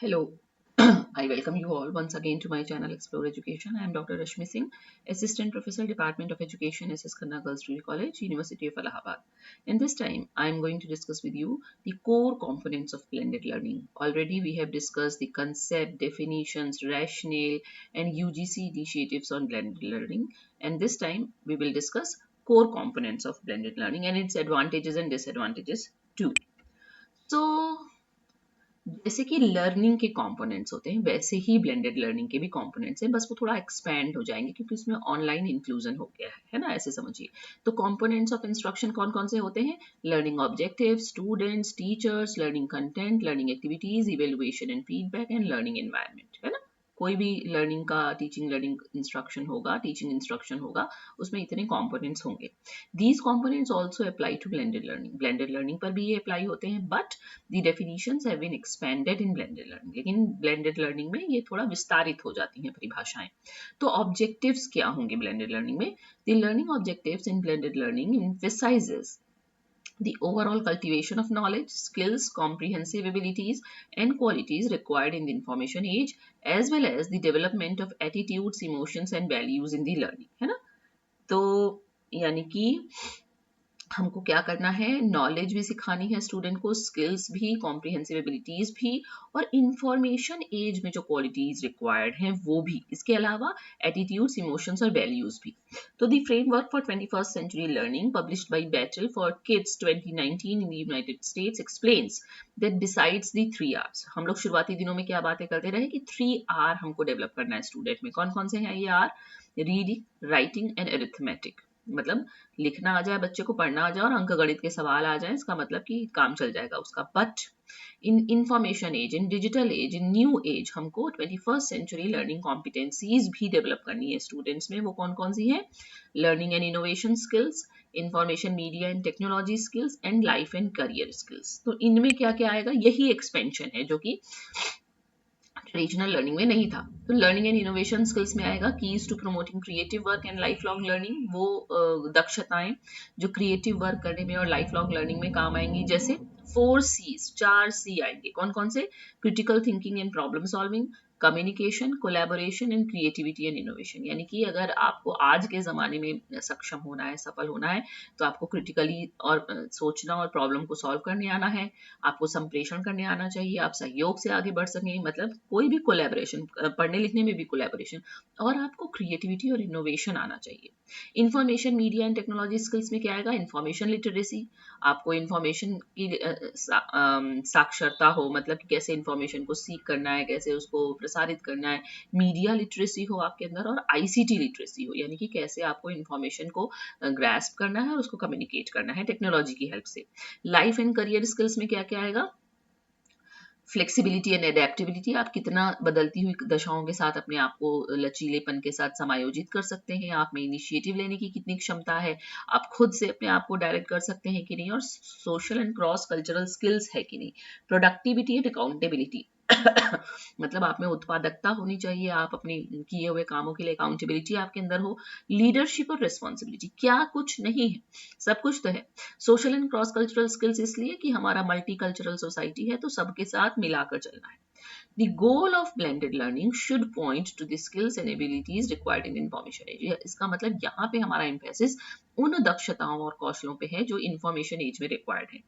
Hello, I welcome you all once again to my channel Explore Education. I am Dr. Rashmi Singh, Assistant Professor, Department of Education, SS Khanna Girls Degree College, University of Allahabad. In this time, I am going to discuss with you the core components of blended learning. Already we have discussed the concept, definitions, rationale, and UGC initiatives on blended learning. And this time we will discuss core components of blended learning and its advantages and disadvantages too. So जैसे कि learning के components होते हैं वैसे ही blended learning के भी components हैं, बस वो थोड़ा एक्सपैंड हो जाएंगे क्योंकि उसमें ऑनलाइन इंक्लूजन हो गया है ना, ऐसे समझिए। तो कंपोनेंट्स ऑफ इंस्ट्रक्शन कौन कौन से होते हैं? Learning objectives, students, teachers, learning content, learning activities, evaluation and feedback and learning environment, है ना। कोई भी लर्निंग का लर्निंग इंस्ट्रक्शन होगा, टीचिंग इंस्ट्रक्शन होगा, उसमें इतने कंपोनेंट्स होंगे। These components also apply to blended learning. Blended learning पर भी ये अप्लाई होते हैं, but the definitions have been expanded in blended learning. लेकिन ब्लेंडेड लर्निंग में ये थोड़ा विस्तारित हो जाती हैं परिभाषाएं। तो ऑब्जेक्टिव्स क्या होंगे ब्लेंडेड लर्निंग में? The learning objectives in blended learning emphasizes the overall cultivation of knowledge, skills, comprehensive abilities, and qualities required in the information age, as well as the development of attitudes, emotions, and values in the learning, है ना। तो यानी कि हमको क्या करना है, knowledge भी सिखानी है स्टूडेंट को, स्किल्स भी, कॉम्प्रिहेंसिव एबिलिटीज भी, और इंफॉर्मेशन एज में जो क्वालिटीज रिक्वायर्ड हैं वो भी। इसके अलावा एटीट्यूड्स, इमोशंस और वैल्यूज भी। तो the framework for 21st century learning published by Battle for Kids 2019 in the United States explains that besides the 3 R's। हम लोग शुरुआती दिनों में क्या बातें करते रहे कि 3 R हमको डेवलप करना है स्टूडेंट में। कौन कौन से हैं ये R? Reading, writing and arithmetic. मतलब लिखना आ जाए बच्चे को, पढ़ना आ जाए और अंक गणित के सवाल आ जाए, इसका मतलब कि काम चल जाएगा उसका। But in information age, in digital age, in new age हमको 21st सेंचुरी लर्निंग कॉम्पिटेंसीज भी डेवलप करनी है स्टूडेंट्स में। वो कौन कौन सी है? Learning and innovation skills, information media and technology skills, and life and career skills. तो इनमें क्या क्या आएगा? यही एक्सपेंशन है जो कि ट्रेडिशनल लर्निंग में नहीं था। तो लर्निंग एंड इनोवेशन स्किल्स में आएगा keys to promoting creative work and life long learning. वो दक्षताएं जो क्रिएटिव वर्क करने में और लाइफ लॉन्ग लर्निंग में काम आएंगी, जैसे 4 C's, 4 C आएंगे। कौन कौन से? Critical thinking and problem solving, communication, collaboration and creativity and innovation. यानी कि अगर आपको आज के ज़माने में सक्षम होना है, सफल होना है, तो आपको क्रिटिकली और सोचना और प्रॉब्लम को सॉल्व करने आना है, आपको संप्रेषण करने आना चाहिए, आप सहयोग से आगे बढ़ सकें, मतलब कोई भी कोलैबोरेशन, पढ़ने लिखने में भी कोलैबोरेशन, और आपको क्रिएटिविटी और इनोवेशन आना चाहिए। Information media and technology skills में क्या आएगा? Information literacy. आपको इंफॉर्मेशन की साक्षरता हो, मतलब कि कैसे इंफॉर्मेशन को सीख करना है, कैसे उसको प्रसारित करना है। मीडिया लिटरेसी हो आपके अंदर, और आईसीटी लिटरेसी हो, यानी कि कैसे आपको इंफॉर्मेशन को ग्रैस्प करना है और उसको कम्युनिकेट करना है टेक्नोलॉजी की हेल्प से। लाइफ एंड करियर स्किल्स में क्या क्या आएगा? Flexibility and adaptability. आप कितना बदलती हुई दशाओं के साथ अपने आप को लचीलेपन के साथ समायोजित कर सकते हैं, आप में इनिशिएटिव लेने की कितनी क्षमता है, आप खुद से अपने आप को डायरेक्ट कर सकते हैं कि नहीं, और social and cross cultural skills है कि नहीं। प्रोडक्टिविटी एंड अकाउंटेबिलिटी मतलब आप में उत्पादकता होनी चाहिए, आप अपने किए हुए कामों के लिए अकाउंटेबिलिटी आपके अंदर हो। लीडरशिप और रिस्पॉन्सिबिलिटी, क्या कुछ नहीं है, सब कुछ तो है। Social and cross cultural skills इसलिए कि हमारा मल्टी कल्चरल सोसाइटी है, तो सबके साथ मिलाकर चलना है। The goal of blended learning should point to the skills and abilities required in information age। इसका मतलब यहाँ पे हमारा emphasis उन दक्षताओं और कौशलों पे है जो information age में required है।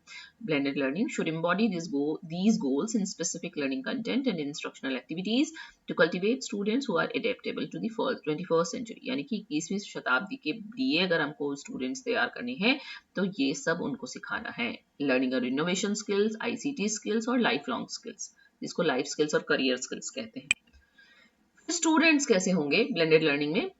Blended learning should embody these goals in specific learning content and instructional activities to cultivate students who are adaptable to the 21st century। यानी कि 21वीं शताब्दी के लिए अगर हमको स्टूडेंट्स तैयार करने हैं तो ये सब उनको सिखाना है। लर्निंग और इनोवेशन स्किल्स, आईसीटी स्किल्स और लाइफ लॉन्ग स्किल्स, जिसको लाइफ स्किल्स और करियर स्किल्स कहते हैं। स्टूडेंट्स कैसे होंगे ब्लेंडेड लर्निंग में?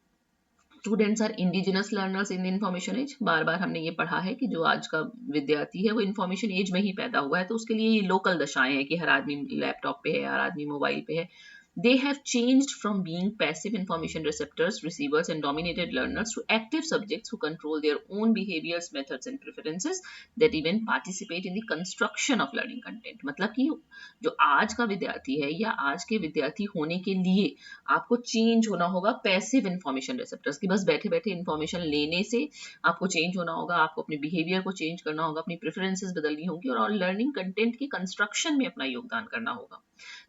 Students are indigenous learners in the information age. बार बार हमने ये पढ़ा है कि जो आज का विद्यार्थी है वो इंफॉर्मेशन एज में ही पैदा हुआ है, तो उसके लिए ये लोकल दशाएं हैं कि हर आदमी लैपटॉप पे है, हर आदमी मोबाइल पे है, They have changed from being passive information receptors, receivers, and dominated learners to active subjects who control their own behaviors, methods, and preferences that even participate in the construction of learning content. मतलब कि जो आज का विद्यार्थी है या आज के विद्यार्थी होने के लिए आपको चेंज होना होगा पैसिव इंफॉर्मेशन रिसेप्टर्स की, बस बैठे बैठे इंफॉर्मेशन लेने से आपको चेंज होना होगा, आपको अपने बिहेवियर को चेंज करना होगा, अपनी प्रेफरेंसेस बदलनी होगी और लर्निंग कंटेंट की कंस्ट्रक्शन में अपना योगदान करना होगा.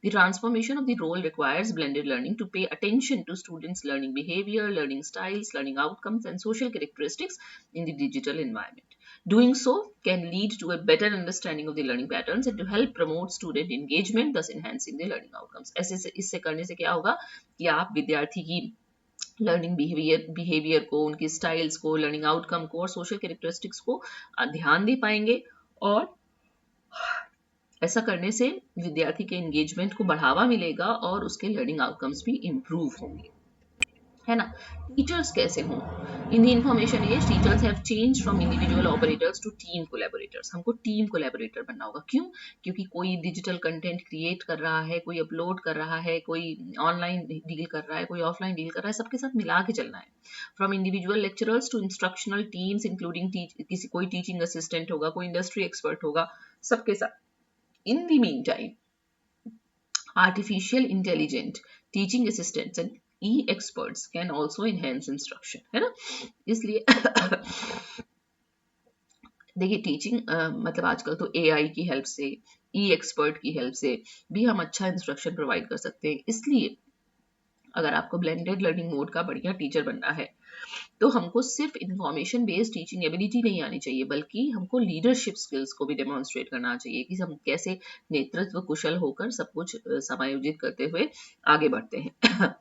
The transformation of the role requires blended learning to pay attention to students' learning behavior, learning styles, learning outcomes, and social characteristics in the digital environment. Doing so can lead to a better understanding of the learning patterns and to help promote student engagement, thus enhancing the learning outcomes. ऐसे इससे करने से क्या होगा कि आप विद्यार्थी की लर्निंग बिहेवियर को, उनकी स्टाइल्स को, लर्निंग आउटकम को और सोशल कैरेक्टरिस्टिक्स को ध्यान दे पाएंगे और ऐसा करने से विद्यार्थी के एंगेजमेंट को बढ़ावा मिलेगा और उसके लर्निंग आउटकम्स भी इम्प्रूव होंगे, है ना. टीचर्स कैसे हों? In the information age teachers have change from individual operators to team collaborators. हमको टीम कोलैबोरेटर बनना होगा. क्यों? क्योंकि कोई डिजिटल कंटेंट क्रिएट कर रहा है, कोई अपलोड कर रहा है, कोई ऑनलाइन डील कर रहा है, कोई ऑफलाइन डील कर रहा है, सबके साथ मिला के चलना है. From individual lecturers to instructional teams including किसी कोई टीचिंग असिस्टेंट होगा, कोई इंडस्ट्री एक्सपर्ट होगा, सबके साथ. In the meantime, artificial intelligent teaching assistants and e-experts can also enhance instruction, है ना. इसलिए देखिए टीचिंग मतलब आजकल तो AI की हेल्प से, e-एक्सपर्ट की हेल्प से भी हम अच्छा इंस्ट्रक्शन प्रोवाइड कर सकते हैं. इसलिए अगर आपको ब्लेंडेड लर्निंग मोड का बढ़िया टीचर बनना है तो हमको सिर्फ इंफॉर्मेशन बेस्ड टीचिंग एबिलिटी नहीं आनी चाहिए, बल्कि हमको लीडरशिप स्किल्स को भी डेमोन्स्ट्रेट करना चाहिए कि हम कैसे नेतृत्व कुशल होकर सब कुछ समायोजित करते हुए आगे बढ़ते हैं.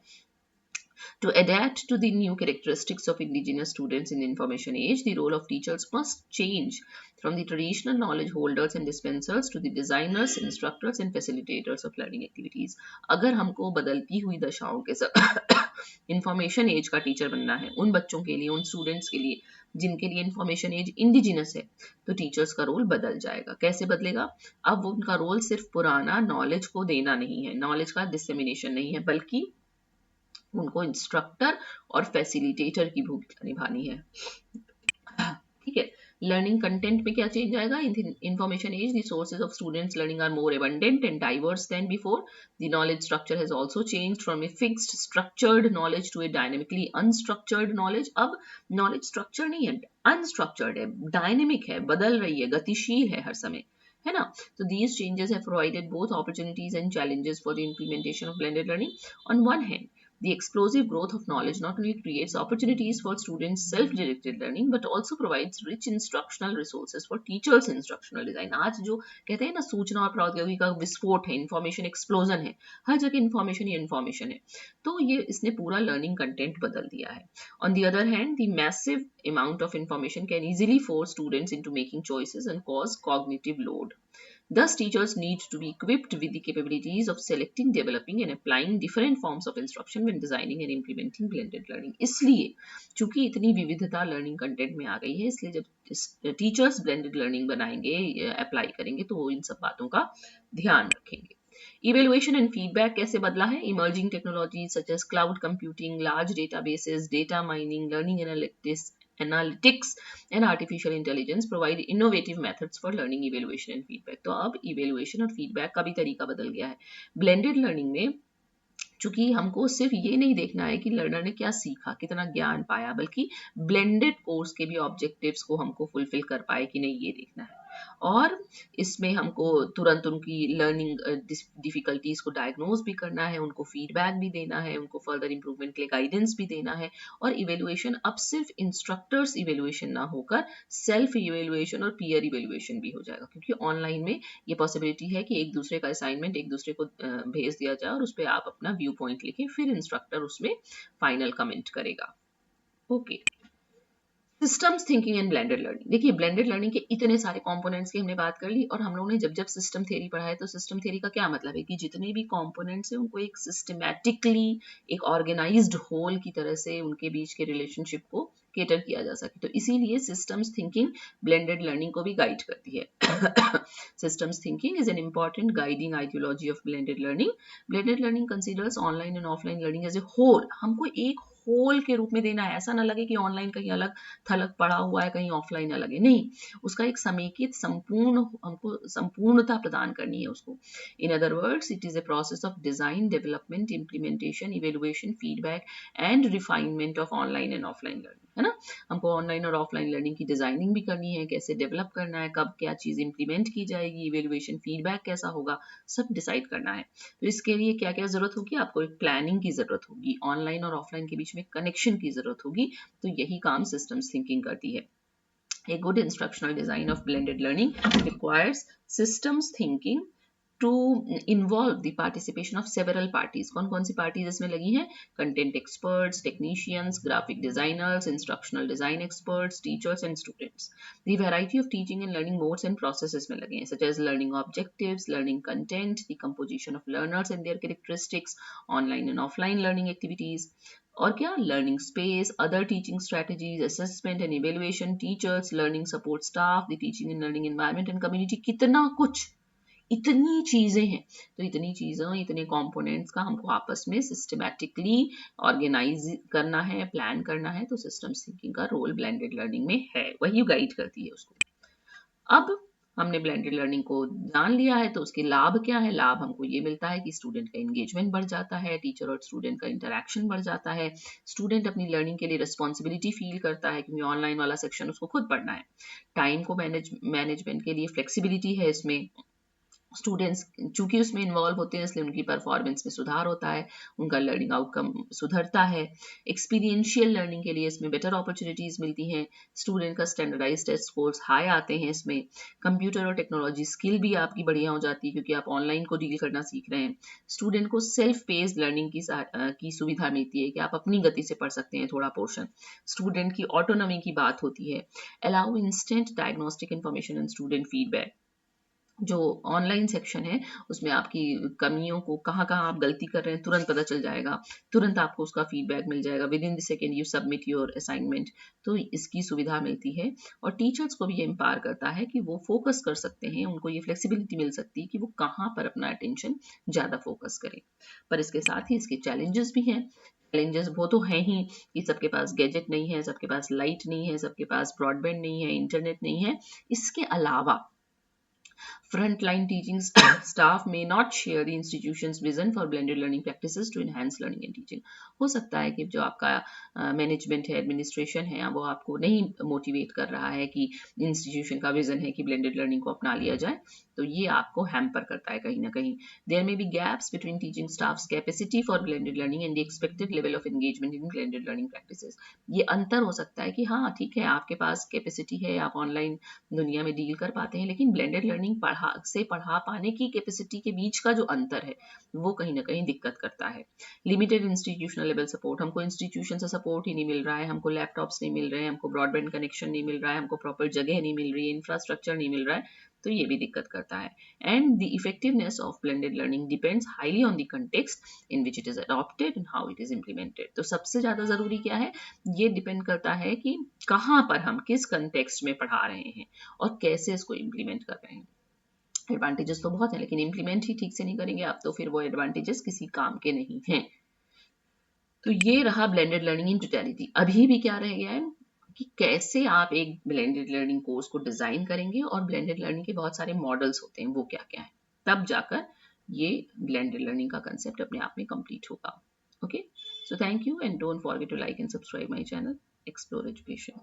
To adapt to the new characteristics of indigenous students in the information age, the role of teachers must change from the traditional knowledge holders and dispensers to the designers, instructors and facilitators of learning activities. अगर हमको बदलती हुई दशाओं के साथ information as का teacher बनना है, उन बच्चों के लिए, उन स्टूडेंट्स के लिए जिनके लिए इंफॉर्मेशन एज इंडिजिनस है, तो टीचर्स का रोल बदल जाएगा. कैसे बदलेगा? अब उनका रोल सिर्फ पुराना नॉलेज को देना नहीं है, नॉलेज का डिसेमिनेशन नहीं है, बल्कि उनको इंस्ट्रक्टर और फैसिलिटेटर की भूमिका निभानी है. ठीक है. लर्निंग कंटेंट में क्या चेंज आएगा? In information age the sources of students learning are more abundant and diverse than before. The knowledge structure has also changed from a fixed structured knowledge to a dynamically unstructured knowledge. अब knowledge structure नहीं है, unstructured है, dynamic है, बदल रही है, गतिशील है हर समय, है ना. So these changes have provided both opportunities and challenges for the implementation of blended learning. On one hand, the explosive growth of knowledge not only creates opportunities for students' self-directed learning, but also provides rich instructional resources for teachers' instructional design. आज जो कहते हैं ना सूचना और प्रौद्योगिकी का विस्फोट है, इंफॉर्मेशन एक्सप्लोजन है, हर जगह इंफॉर्मेशन ही इंफॉर्मेशन है, तो ये इसने पूरा लर्निंग कंटेंट बदल दिया है. On the other hand, the massive amount of information can easily force students into making choices and cause cognitive load. Thus, teachers need to be equipped with the capabilities of selecting, developing and applying different forms of instruction when designing and implementing blended learning. इसलिए चूंकि इतनी विविधता learning content में आ गई है, इसलिए जब teachers blended learning बनाएंगे, अप्लाई करेंगे, तो वो इन सब बातों का ध्यान रखेंगे. Evaluation and feedback कैसे बदला है? Emerging technologies such as cloud computing, large databases, data mining, learning analytics and artificial intelligence provide innovative methods for learning evaluation and feedback. तो अब evaluation और feedback का भी तरीका बदल गया है. Blended learning में चूंकि हमको सिर्फ ये नहीं देखना है कि लर्नर ने क्या सीखा, कितना ज्ञान पाया, बल्कि ब्लेंडेड कोर्स के भी ऑब्जेक्टिव्स को हमको फुलफिल कर पाए कि नहीं, ये देखना है. और इसमें हमको तुरंत उनकी लर्निंग डिफिकल्टीज को डायग्नोज भी करना है, उनको फीडबैक भी देना है, उनको फर्दर इंप्रूवमेंट के लिए गाइडेंस भी देना है. और इवेल्युएशन अब सिर्फ इंस्ट्रक्टर्स इवेल्युएशन ना होकर सेल्फ इवेल्युएशन और पीयर इवेल्युएशन भी हो जाएगा, क्योंकि ऑनलाइन में ये पॉसिबिलिटी है कि एक दूसरे का असाइनमेंट एक दूसरे को भेज दिया जाए और उस पर आप अपना व्यू पॉइंट लिखें, फिर इंस्ट्रक्टर उसमें फाइनल कमेंट करेगा. Okay. Systems thinking and blended learning. देखिए ब्लेंडेड लर्निंग के इतने सारे कंपोनेंट्स की हमने बात कर ली, और हम लोगों ने जब सिस्टम थ्योरी पढ़ा है, तो सिस्टम थ्योरी का क्या मतलब है कि जितने भी कंपोनेंट्स हैं उनको एक सिस्टमैटिकली, एक ऑर्गेनाइज्ड होल की तरह से उनके बीच के रिलेशनशिप को केटर किया जा सके। तो इसीलिए सिस्टम्स थिंकिंग ब्लेंडेड लर्निंग को भी गाइड करती है। Systems thinking is an important guiding ideology of blended learning. Blended learning considers online and offline learning as a whole. हमको एक होल के रूप में देना है, ऐसा ना लगे कि ऑनलाइन कहीं अलग थलग पड़ा हुआ है, कहीं ऑफलाइन अलग है, नहीं, उसका एक समेकित संपूर्ण, हमको संपूर्णता प्रदान करनी है उसको। In other words, it is a process of design, development, implementation, evaluation, feedback and refinement of online and offline learning, है ना। हमको ऑनलाइन और ऑफलाइन लर्निंग की डिजाइनिंग भी करनी है, कैसे डेवलप करना है, कब क्या चीज इंप्लीमेंट की जाएगी, इवेल्युएशन फीडबैक कैसा होगा, सब डिसाइड करना है। तो इसके लिए क्या क्या जरूरत होगी, आपको एक प्लानिंग की जरूरत होगी, ऑनलाइन और ऑफलाइन के बीच में कनेक्शन की जरूरत होगी। तो यही काम सिस्टम्स थिंकिंग करती है। A good instructional design of blended learning requires systems thinking to involve the participation of several parties. कौन कौन सी parties इसमें लगी हैं? Content experts, technicians, graphic designers, instructional design experts, teachers and students. The variety of teaching and learning modes and processes में लगे हैं, such as learning objectives, learning content, the composition of learners and their characteristics, online and offline learning activities, और क्या, learning space, other teaching strategies, assessment and evaluation, teachers, learning support staff, the teaching and learning environment and community, कितना कुछ, इतनी चीजें हैं। तो इतनी चीजों, इतने कंपोनेंट्स का हमको आपस में सिस्टमैटिकली ऑर्गेनाइज करना है, प्लान करना है। तो सिस्टम्स थिंकिंग का रोल ब्लेंडेड लर्निंग में है, वही गाइड करती है उसको। अब हमने ब्लेंडेड लर्निंग को जान लिया है, तो उसके लाभ क्या है? लाभ हमको ये मिलता है कि स्टूडेंट का एंगेजमेंट बढ़ जाता है, टीचर और स्टूडेंट का इंटरेक्शन बढ़ जाता है, स्टूडेंट अपनी लर्निंग के लिए रिस्पॉन्सिबिलिटी फील करता है, क्योंकि ऑनलाइन वाला सेक्शन उसको खुद पढ़ना है। टाइम को मैनेजमेंट के लिए फ्लेक्सिबिलिटी है इसमें। स्टूडेंट्स चूंकि उसमें इन्वॉल्व होते हैं, इसलिए उनकी परफॉर्मेंस में सुधार होता है, उनका लर्निंग आउटकम सुधरता है। एक्सपीरियंशियल लर्निंग के लिए इसमें बेटर अपॉर्चुनिटीज मिलती हैं, स्टूडेंट का स्टैंडर्डाइज्ड टेस्ट स्कोर्स हाई आते हैं इसमें। कंप्यूटर और टेक्नोलॉजी स्किल भी आपकी बढ़िया हो जाती है, क्योंकि आप ऑनलाइन को डील करना सीख रहे हैं। स्टूडेंट को सेल्फ पेस्ड लर्निंग की सुविधा मिलती है कि आप अपनी गति से पढ़ सकते हैं थोड़ा पोर्शन। स्टूडेंट की ऑटोनॉमी की बात होती है। Allow instant diagnostic information and student feedback. जो ऑनलाइन सेक्शन है उसमें आपकी कमियों को, कहाँ कहाँ आप गलती कर रहे हैं, तुरंत पता चल जाएगा, तुरंत आपको उसका फीडबैक मिल जाएगा, with in the second you submit your assignment. तो इसकी सुविधा मिलती है। और टीचर्स को भी ये एम्पावर करता है कि वो फोकस कर सकते हैं, उनको ये फ्लेक्सिबिलिटी मिल सकती है कि वो कहाँ पर अपना अटेंशन ज़्यादा फोकस करें। पर इसके साथ ही इसके चैलेंजेस भी हैं। चैलेंजेस वो तो हैं ही कि सबके पास गैजेट नहीं है, सबके पास लाइट नहीं है, सबके पास ब्रॉडबैंड नहीं है, इंटरनेट नहीं है। इसके अलावा frontline teaching staff may not share the institution's vision for blended learning practices to enhance learning and teaching. हो सकता है कि जो आपका मैनेजमेंट है, एडमिनिस्ट्रेशन है, वो आपको नहीं मोटिवेट कर रहा है कि इंस्टीट्यूशन का विजन है कि ब्लेंडेड लर्निंग को अपना लिया जाए, तो ये आपको हैम्पर करता है कहीं ना कहीं। There may be gaps between teaching staffs capacity for blended learning and the expected level of engagement in blended learning practices. ये अंतर हो सकता है कि हाँ ठीक है, आपके पास कैपेसिटी है, आप ऑनलाइन दुनिया में डील कर पाते हैं, लेकिन ब्लेंडेड लर्निंग पढ़ा पाने की कैपेसिटी के बीच का जो अंतर है वो कहीं ना कहीं दिक्कत करता है। लिमिटेड इंस्टीट्यूशनल लेवल सपोर्ट, हमको इंस्टीट्यूशन से सपोर्ट ही नहीं मिल रहा है, हमको लैपटॉप्स नहीं मिल रहे हैं, हमको ब्रॉडबैंड कनेक्शन नहीं मिल रहा है, हमको प्रॉपर जगह नहीं मिल रही है, इंफ्रास्ट्रक्चर नहीं मिल रहा है, तो ये भी दिक्कत करता है। And the effectiveness of blended learning depends highly on the context in which it is adopted and how it is implemented. तो सबसे ज्यादा जरूरी क्या है, ये डिपेंड करता है कि कहाँ पर हम किस कंटेक्स्ट में पढ़ा रहे हैं और कैसे इसको इम्प्लीमेंट कर रहे हैं। एडवांटेजेस तो बहुत है, लेकिन इम्प्लीमेंट ही ठीक से नहीं करेंगे आप, तो फिर वो एडवांटेजेस किसी काम के नहीं हैं। तो ये रहा ब्लेंडेड लर्निंग इन टोटलिटी। अभी भी क्या रह गया है कि कैसे आप एक ब्लेंडेड लर्निंग कोर्स को डिजाइन करेंगे, और ब्लेंडेड लर्निंग के बहुत सारे मॉडल्स होते हैं, वो क्या क्या है, तब जाकर ये ब्लेंडेड लर्निंग का कंसेप्ट अपने आप में कंप्लीट होगा। Okay, so thank you and don't forget to like and subscribe my channel Explore education.